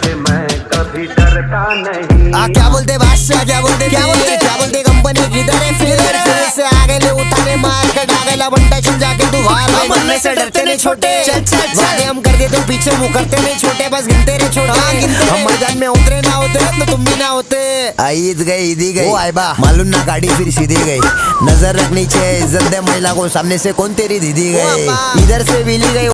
से मैं कभी डरता नहीं। क्या बोलते बादशाह, क्या बोलते कंपनी किधर है फिर से आगे ले उतारे मार कर डागेला बंटा चल जाके तू भाग। मरने से डरते नहीं छोटे, वादे हम कर दे तो पीछे मुँह करते नहीं छोटे, बस गिनते रहे छोटे। हम मैदान में उतरे ना होते तो तुम भी ना होते। ईद गई ईदी गई ओ आइबा मालूम ना गाड़ी फिर सीधी गई। नजर रखनी चाहिए, इज्जत दे महिला को, सामने से कौन तेरी दीदी गई, इधर से बिली गई।